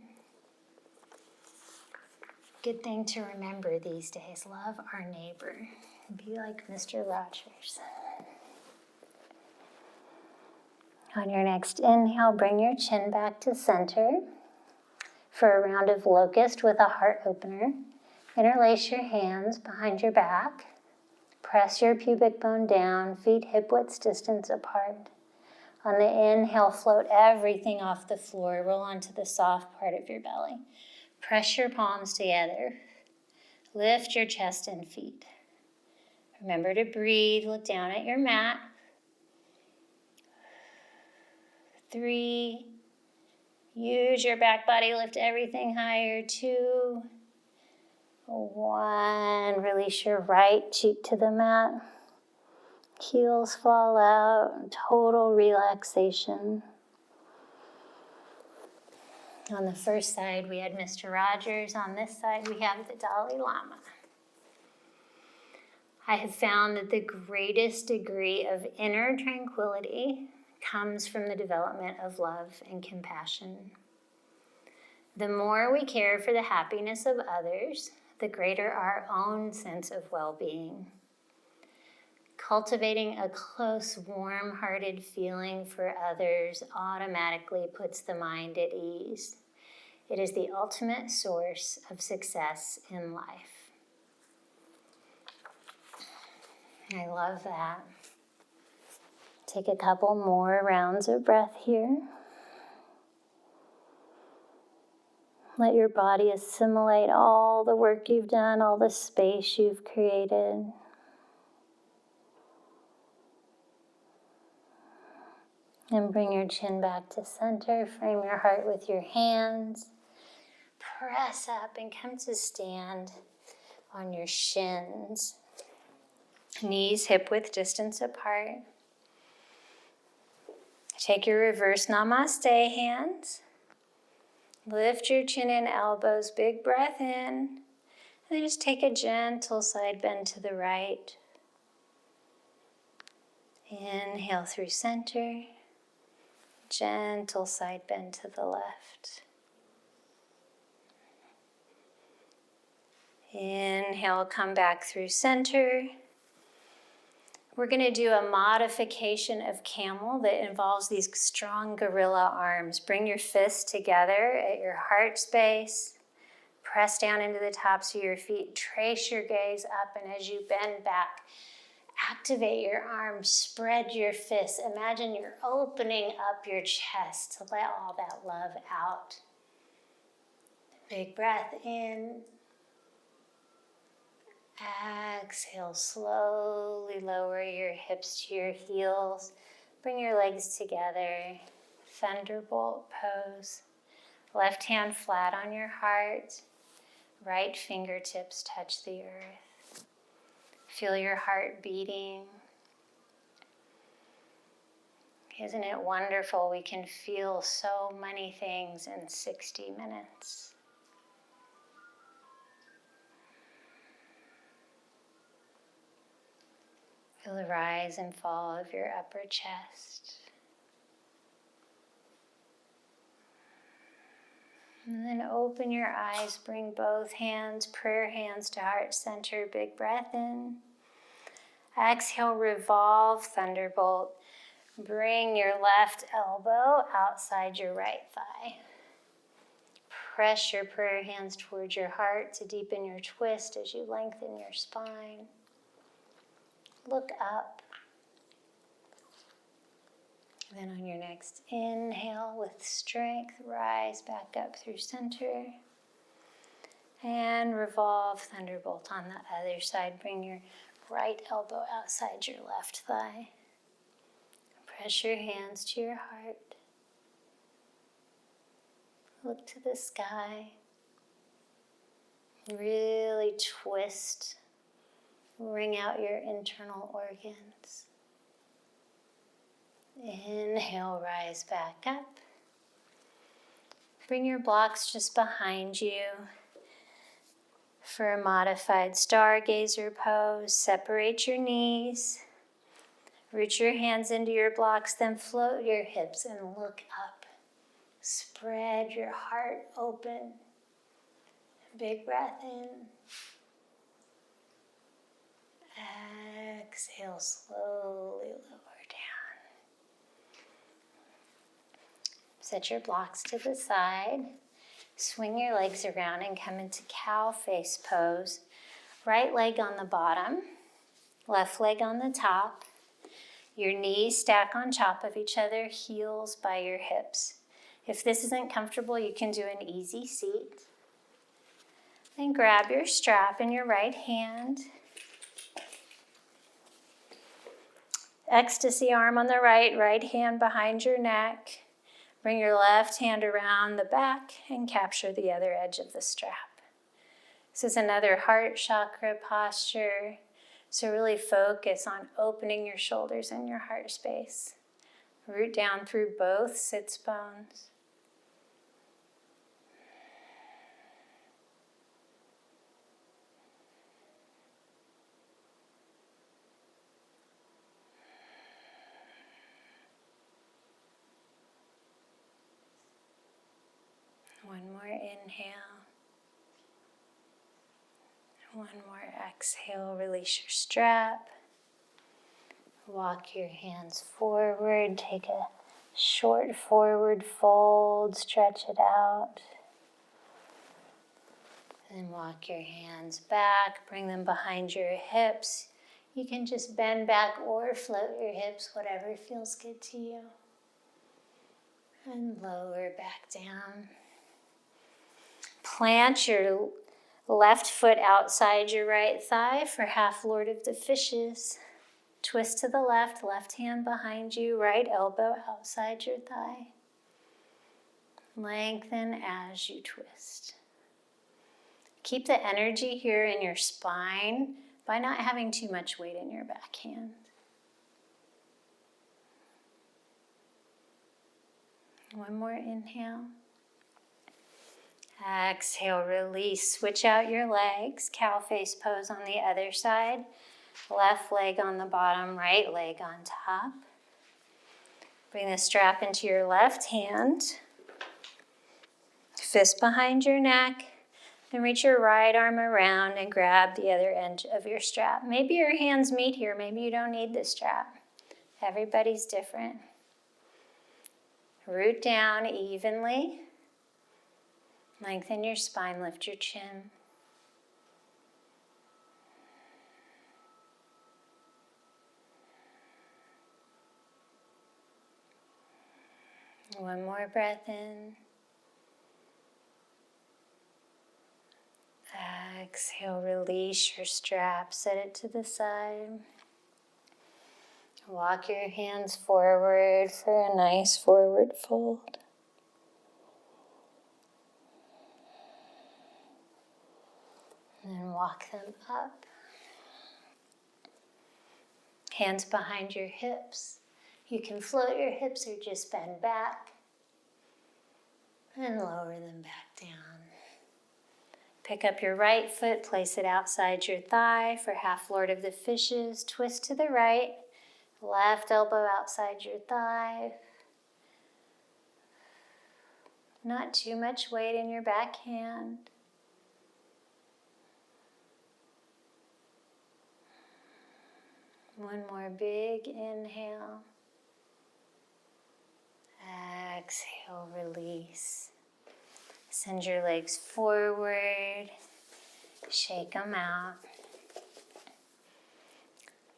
Good thing to remember these days. Love our neighbor. Be like Mr. Rogers. On your next inhale, bring your chin back to center for a round of locust with a heart opener. Interlace your hands behind your back. Press your pubic bone down, feet hip-width distance apart. On the inhale, float everything off the floor. Roll onto the soft part of your belly. Press your palms together. Lift your chest and feet. Remember to breathe. Look down at your mat. 3. Use your back body. Lift everything higher. 2. 1. Release your right cheek to the mat. Heels fall out. Total relaxation. On the first side, we had Mr. Rogers. On this side, we have the Dalai Lama. I have found that the greatest degree of inner tranquility comes from the development of love and compassion. The more we care for the happiness of others, the greater our own sense of well-being. Cultivating a close, warm-hearted feeling for others automatically puts the mind at ease. It is the ultimate source of success in life. I love that. Take a couple more rounds of breath here. Let your body assimilate all the work you've done, all the space you've created. And bring your chin back to center. Frame your heart with your hands. Press up and come to stand on your shins. Knees hip-width distance apart. Take your reverse Namaste hands. Lift your chin and elbows, big breath in. And then just take a gentle side bend to the right. Inhale through center. Gentle side bend to the left. Inhale, come back through center. We're going to do a modification of camel that involves these strong gorilla arms. Bring your fists together at your heart space. Press down into the tops of your feet. Trace your gaze up, and as you bend back, activate your arms. Spread your fists. Imagine you're opening up your chest to let all that love out. Big breath in. Exhale, slowly lower your hips to your heels. Bring your legs together. Thunderbolt pose. Left hand flat on your heart. Right fingertips touch the earth. Feel your heart beating. Isn't it wonderful? We can feel so many things in 60 minutes. Feel the rise and fall of your upper chest. And then open your eyes, bring both hands, prayer hands to heart center, big breath in. Exhale, revolve, thunderbolt. Bring your left elbow outside your right thigh. Press your prayer hands towards your heart to deepen your twist as you lengthen your spine. Look up. Then on your next inhale with strength, rise back up through center. And revolve, thunderbolt on the other side. Bring your right elbow outside your left thigh. Press your hands to your heart. Look to the sky. Really twist. Wring out your internal organs. Inhale, rise back up. Bring your blocks just behind you for a modified stargazer pose. Separate your knees. Root your hands into your blocks, then float your hips and look up. Spread your heart open. Big breath in. Exhale, slowly lower down. Set your blocks to the side. Swing your legs around and come into cow face pose. Right leg on the bottom, left leg on the top. Your knees stack on top of each other, heels by your hips. If this isn't comfortable, you can do an easy seat. Then grab your strap in your right hand. Ecstasy arm on the right, right hand behind your neck. Bring your left hand around the back and capture the other edge of the strap. This is another heart chakra posture. So really focus on opening your shoulders and your heart space. Root down through both sits bones. One more inhale. One more exhale. Release your strap. Walk your hands forward. Take a short forward fold. Stretch it out. Then walk your hands back. Bring them behind your hips. You can just bend back or float your hips, whatever feels good to you. And lower back down. Plant your left foot outside your right thigh for half Lord of the Fishes. Twist to the left hand behind you, right elbow outside your thigh. Lengthen as you twist. Keep the energy here in your spine by not having too much weight in your back hand. One more inhale. Exhale, release. Switch out your legs. Cow face pose on the other side. Left leg on the bottom, right leg on top. Bring the strap into your left hand. Fist behind your neck. Then reach your right arm around and grab the other end of your strap. Maybe your hands meet here. Maybe you don't need the strap. Everybody's different. Root down evenly. Lengthen your spine, lift your chin. One more breath in. Exhale, release your strap, set it to the side. Walk your hands forward for a nice forward fold. And then walk them up. Hands behind your hips. You can float your hips or just bend back and lower them back down. Pick up your right foot, place it outside your thigh for half Lord of the Fishes. Twist to the right, left elbow outside your thigh. Not too much weight in your back hand. One more big inhale. Exhale, release. Send your legs forward. Shake them out.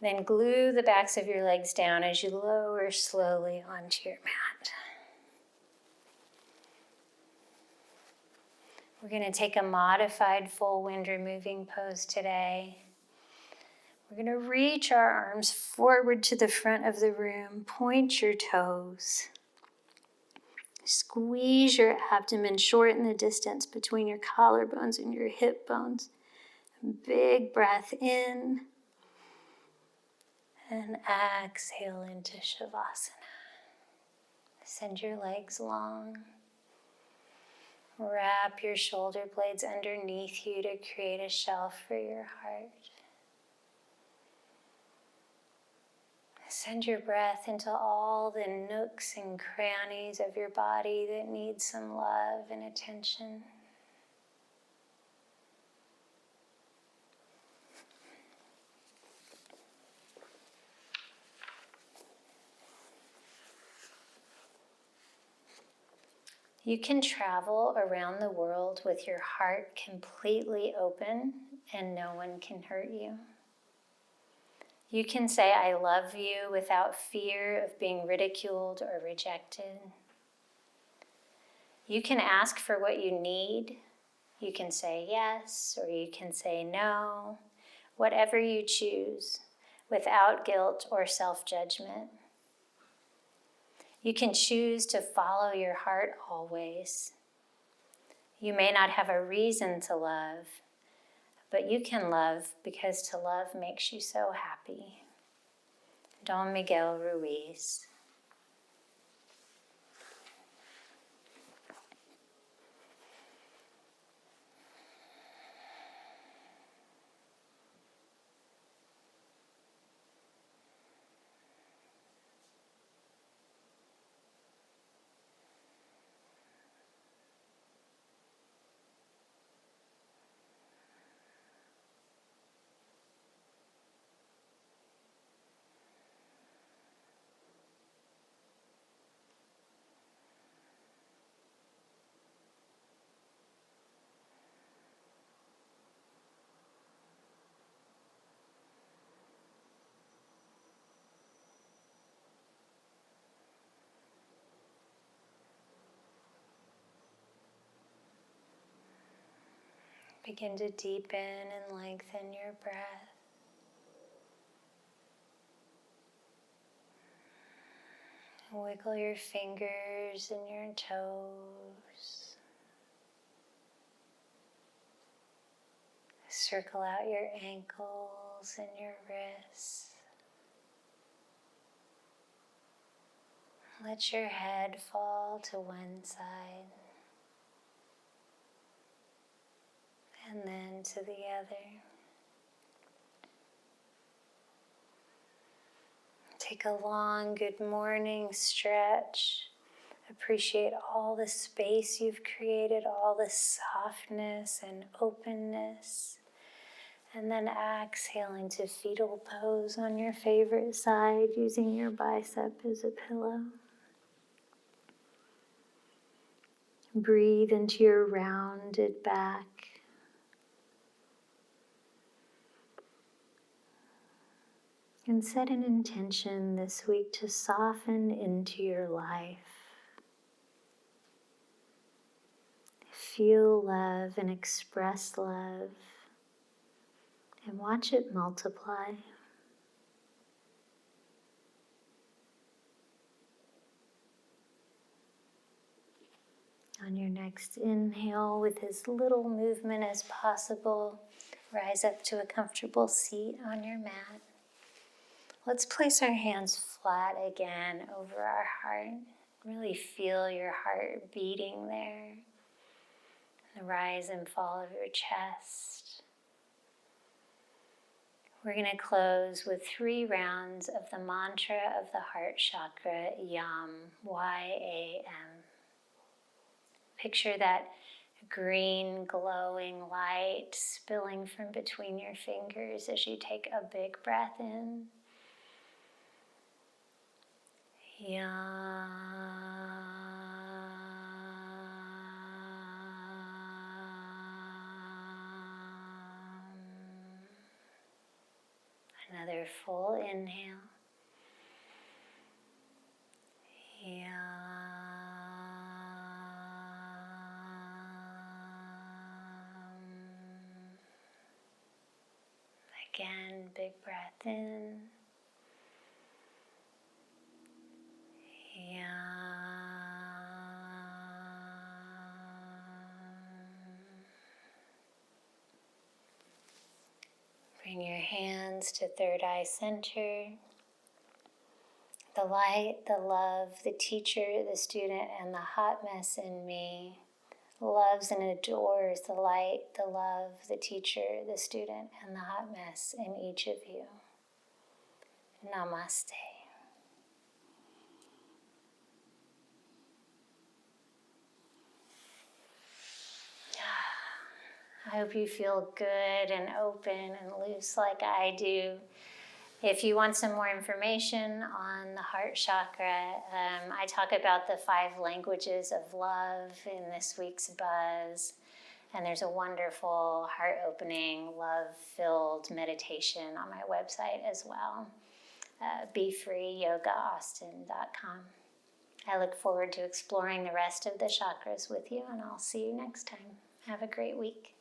Then glue the backs of your legs down as you lower slowly onto your mat. We're going to take a modified full wind removing pose today. We're going to reach our arms forward to the front of the room. Point your toes. Squeeze your abdomen, shorten the distance between your collarbones and your hip bones. Big breath in. And exhale into Shavasana. Send your legs long. Wrap your shoulder blades underneath you to create a shelf for your heart. Send your breath into all the nooks and crannies of your body that need some love and attention. You can travel around the world with your heart completely open and no one can hurt you. You can say, I love you without fear of being ridiculed or rejected. You can ask for what you need. You can say yes or you can say no, whatever you choose, without guilt or self-judgment. You can choose to follow your heart always. You may not have a reason to love, but you can love because to love makes you so happy. Don Miguel Ruiz. Begin to deepen and lengthen your breath. Wiggle your fingers and your toes. Circle out your ankles and your wrists. Let your head fall to one side and then to the other. Take a long good morning stretch. Appreciate all the space you've created, all the softness and openness. And then exhale into fetal pose on your favorite side, using your bicep as a pillow. Breathe into your rounded back. And set an intention this week to soften into your life. Feel love and express love. And watch it multiply. On your next inhale, with as little movement as possible, rise up to a comfortable seat on your mat. Let's place our hands flat again over our heart. Really feel your heart beating there. The rise and fall of your chest. We're going to close with 3 rounds of the mantra of the heart chakra, YAM, Y-A-M. Picture that green glowing light spilling from between your fingers as you take a big breath in. YAM. Another full inhale. YAM. Again, big breath in. YAM. Bring your hands to third eye center. The light, the love, the teacher, the student, and the hot mess in me loves and adores the light, the love, the teacher, the student, and the hot mess in each of you. Namaste. I hope you feel good and open and loose like I do. If you want some more information on the heart chakra, I talk about the 5 languages of love in this week's Buzz. And there's a wonderful heart-opening, love-filled meditation on my website as well, BeFreeYogaAustin.com. I look forward to exploring the rest of the chakras with you, and I'll see you next time. Have a great week.